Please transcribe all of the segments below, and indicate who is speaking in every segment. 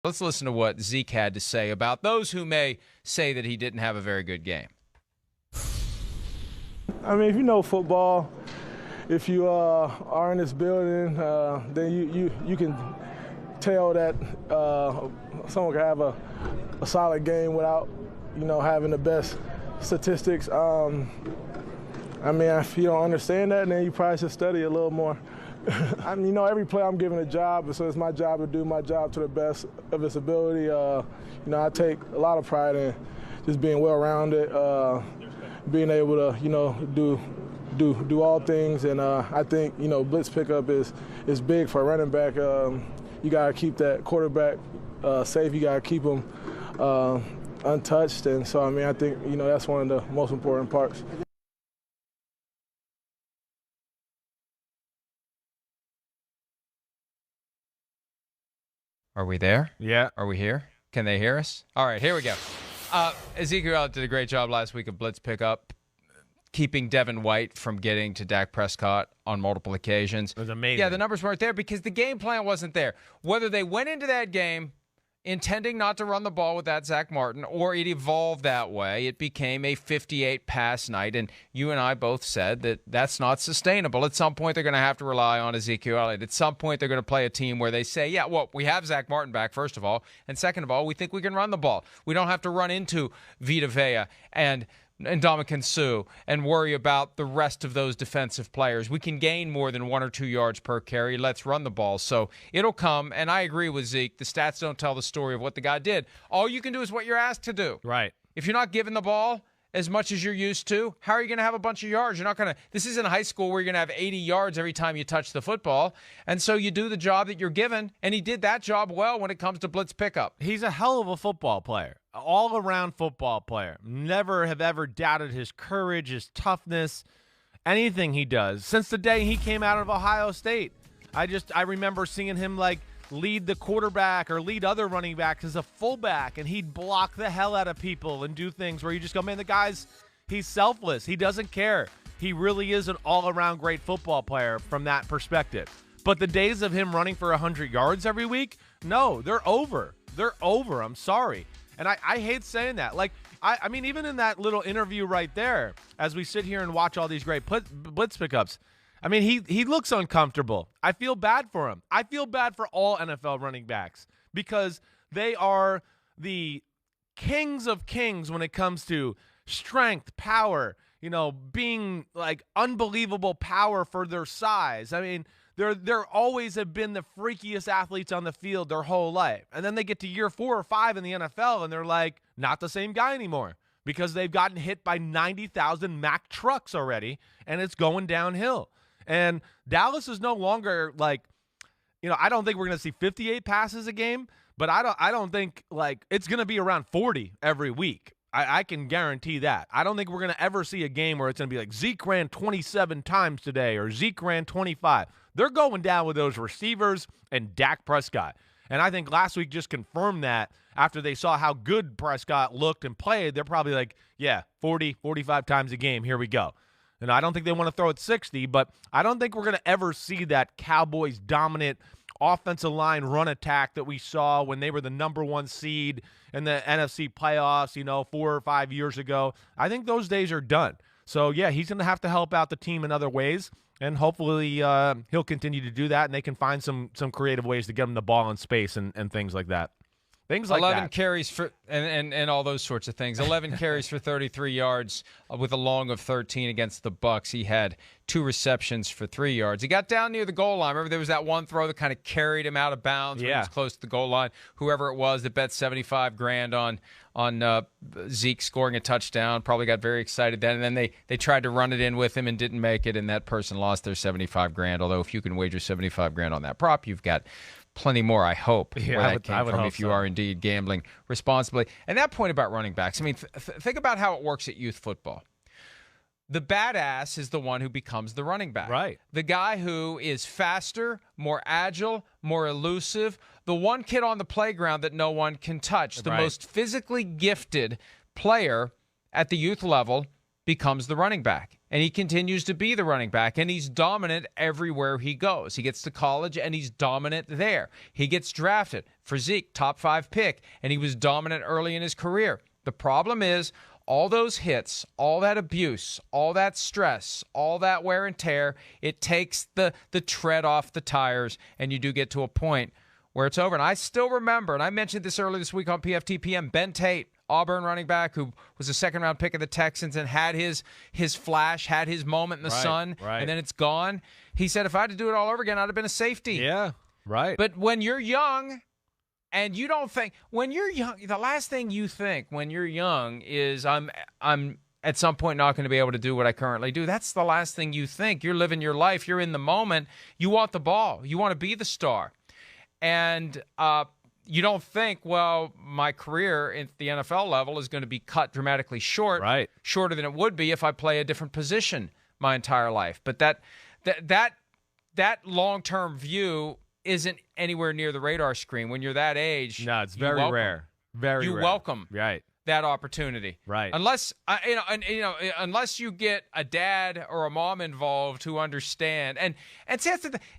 Speaker 1: Let's listen to what Zeke had to say about those who may say that he didn't have a very good game.
Speaker 2: I mean, if you know football, if you are in this building, then you can tell that someone can have a solid game without, having the best statistics. I mean, if you don't understand that, then you probably should study a little more. I mean, every play I'm given a job, so it's my job to do my job to the best of its ability. I take a lot of pride in just being well-rounded, being able to, do all things, and I think blitz pickup is big for a running back. You gotta keep that quarterback safe. You gotta keep him untouched, and so I mean I think that's one of the most important parts.
Speaker 1: Are we there?
Speaker 3: Yeah.
Speaker 1: Are we here? Can they hear us? All right, here we go. Zeke Elliott did a great job last week of blitz pickup, keeping Devin White from getting to Dak Prescott on multiple occasions.
Speaker 3: It was amazing.
Speaker 1: Yeah, the numbers weren't there because the game plan wasn't there. Whether they went into that game intending not to run the ball with that Zach Martin or it evolved that way, it became a 58-pass night, and you and I both said that that's not sustainable. At some point, they're going to have to rely on Ezekiel Elliott. At some point, they're going to play a team where they say, yeah, well, we have Zach Martin back, first of all, and second of all, we think we can run the ball. We don't have to run into Vita Vea and Ndamukong Suh and worry about the rest of those defensive players. We can gain more than 1 or 2 yards per carry. Let's run the ball. So it'll come, and I agree with Zeke. The stats don't tell the story of what the guy did. All you can do is what you're asked to do.
Speaker 3: Right.
Speaker 1: If you're not given the ball as much as you're used to, how are you going to have a bunch of yards? You're not going to – this isn't high school where you're going to have 80 yards every time you touch the football. And so you do the job that you're given, and he did that job well when it comes to blitz pickup.
Speaker 3: He's a hell of a football player, all-around football player. Never have ever doubted his courage, his toughness, anything he does. Since the day he came out of Ohio State, I remember seeing him, lead the quarterback or lead other running backs as a fullback, and he'd block the hell out of people and do things where you just go, man, he's selfless. He doesn't care. He really is an all-around great football player from that perspective. But the days of him running for 100 yards every week, no, they're over. They're over. I'm sorry. And I hate saying that. I mean, even in that little interview right there, as we sit here and watch all these great blitz pickups, I mean, he looks uncomfortable. I feel bad for him. I feel bad for all NFL running backs because they are the kings of kings when it comes to strength, power, being unbelievable power for their size. I mean, they're always have been the freakiest athletes on the field their whole life. And then they get to year 4 or 5 in the NFL and they're not the same guy anymore because they've gotten hit by 90,000 Mack trucks already and it's going downhill. And Dallas is no longer I don't think we're going to see 58 passes a game, but I don't think it's going to be around 40 every week. I can guarantee that. I don't think we're going to ever see a game where it's going to be Zeke ran 27 times today or Zeke ran 25. They're going down with those receivers and Dak Prescott. And I think last week just confirmed that after they saw how good Prescott looked and played. They're probably 40, 45 times a game. Here we go. And I don't think they want to throw it 60, but I don't think we're going to ever see that Cowboys dominant offensive line run attack that we saw when they were the number 1 seed in the NFC playoffs, 4 or 5 years ago. I think those days are done. So, yeah, he's going to have to help out the team in other ways, and hopefully he'll continue to do that, and they can find some creative ways to get him the ball in space and things like that. Things like
Speaker 1: 11
Speaker 3: that.
Speaker 1: carries for and all those sorts of things. 11 carries for 33 yards with a long of 13 against the Bucs. He had 2 receptions for 3 yards. He got down near the goal line. Remember there was that one throw that kind of carried him out of bounds when he was close to the goal line. Whoever it was that bet $75,000 on Zeke scoring a touchdown probably got very excited then. And then they tried to run it in with him and didn't make it, and that person lost their $75,000. Although if you can wager $75,000 on that prop, you've got plenty more, I hope, where that came from if you are indeed gambling responsibly. And that point about running backs, I mean, think about how it works at youth football. The badass is the one who becomes the running back.
Speaker 3: Right.
Speaker 1: The guy who is faster, more agile, more elusive, the one kid on the playground that no one can touch, the most physically gifted player at the youth level becomes the running back. And he continues to be the running back, and he's dominant everywhere he goes. He gets to college, and he's dominant there. He gets drafted. for Zeke, top 5 pick, and he was dominant early in his career. The problem is all those hits, all that abuse, all that stress, all that wear and tear, it takes the tread off the tires, and you do get to a point where it's over. And I still remember, and I mentioned this earlier this week on PFTPM, Ben Tate, Auburn running back who was a second-round pick of the Texans and had his flash, had his moment in the sun, and then it's gone. He said, if I had to do it all over again, I'd have been a safety.
Speaker 3: Yeah, right.
Speaker 1: But when you're young and you don't think – when you're young, the last thing you think when you're young is I'm at some point not going to be able to do what I currently do. That's the last thing you think. You're living your life. You're in the moment. You want the ball. You want to be the star. And you don't think, well, my career at the NFL level is going to be cut dramatically short, shorter than it would be if I play a different position my entire life. But that long-term view isn't anywhere near the radar screen. When you're that age,
Speaker 3: no, it's very rare. Very
Speaker 1: rare. You welcome that opportunity, unless unless you get a dad or a mom involved who understand. And see,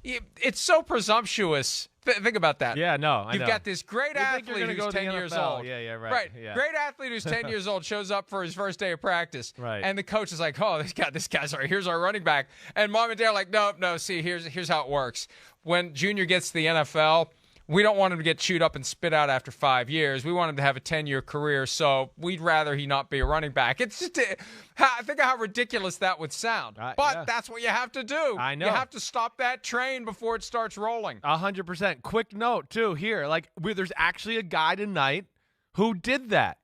Speaker 1: it's so presumptuous. Think about that.
Speaker 3: Yeah, no, I know.
Speaker 1: You've got this great athlete who's 10 years old.
Speaker 3: Yeah, right. Yeah.
Speaker 1: Great athlete who's 10 years old shows up for his first day of practice.
Speaker 3: Right.
Speaker 1: And the coach is like, oh, this guy's all right. Here's our running back. And mom and dad are like, no, see, here's how it works. When Junior gets to the NFL, we don't want him to get chewed up and spit out after 5 years. We want him to have a 10-year career, so we'd rather he not be a running back. It's just, think of how ridiculous that would sound. But that's what you have to do.
Speaker 3: I know.
Speaker 1: You have to stop that train before it starts rolling.
Speaker 3: 100%. Quick note, too, here. There's actually a guy tonight who did that.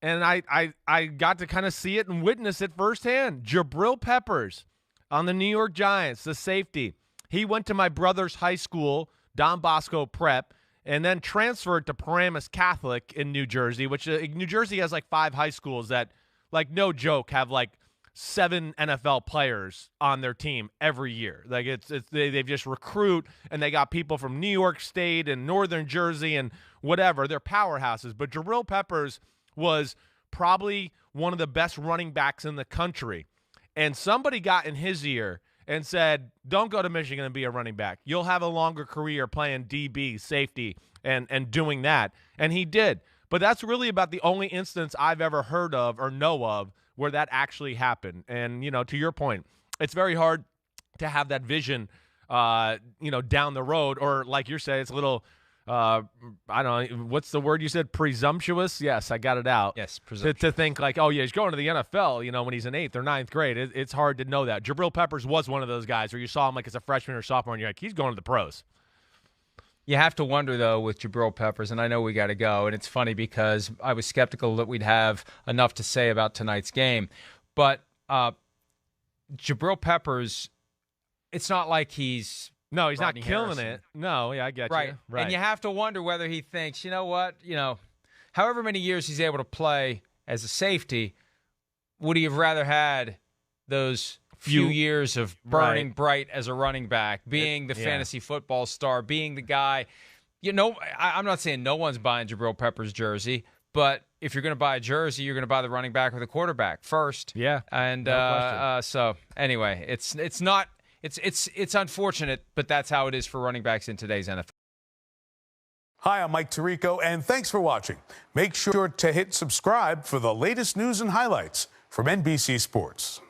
Speaker 3: And I got to kind of see it and witness it firsthand. Jabril Peppers on the New York Giants, the safety. He went to my brother's high school, Don Bosco Prep, and then transferred to Paramus Catholic in New Jersey, which New Jersey has 5 high schools that, no joke, have 7 NFL players on their team every year. They just recruit, and they got people from New York State and Northern Jersey and whatever. They're powerhouses. But Jabril Peppers was probably one of the best running backs in the country. And somebody got in his ear and said, don't go to Michigan and be a running back. You'll have a longer career playing DB, safety, and doing that. And he did. But that's really about the only instance I've ever heard of or know of where that actually happened. And, to your point, it's very hard to have that vision, down the road. Or like you're saying, it's a little, I don't know, what's the word you said? Presumptuous? Yes, I got it out.
Speaker 1: Yes, presumptuous.
Speaker 3: To think oh, yeah, he's going to the NFL, when he's in 8th or 9th grade. It's hard to know that. Jabril Peppers was one of those guys where you saw him as a freshman or sophomore, and you're like, he's going to the pros.
Speaker 1: You have to wonder, though, with Jabril Peppers, and I know we got to go, and it's funny because I was skeptical that we'd have enough to say about tonight's game. But Jabril Peppers, it's not like he's –
Speaker 3: No, he's
Speaker 1: Rodney
Speaker 3: not killing
Speaker 1: Harrison.
Speaker 3: it. No, yeah, I get you. Right.
Speaker 1: And you have to wonder whether he thinks, you know what, however many years he's able to play as a safety, would he have rather had those few years of burning bright as a running back, being the fantasy football star, being the guy. I'm not saying no one's buying Jabril Peppers' jersey, but if you're going to buy a jersey, you're going to buy the running back or the quarterback first.
Speaker 3: Yeah.
Speaker 1: And so anyway, it's not. It's unfortunate, but that's how it is for running backs in today's NFL.
Speaker 4: Hi, I'm Mike Tirico, and thanks for watching. Make sure to hit subscribe for the latest news and highlights from NBC Sports.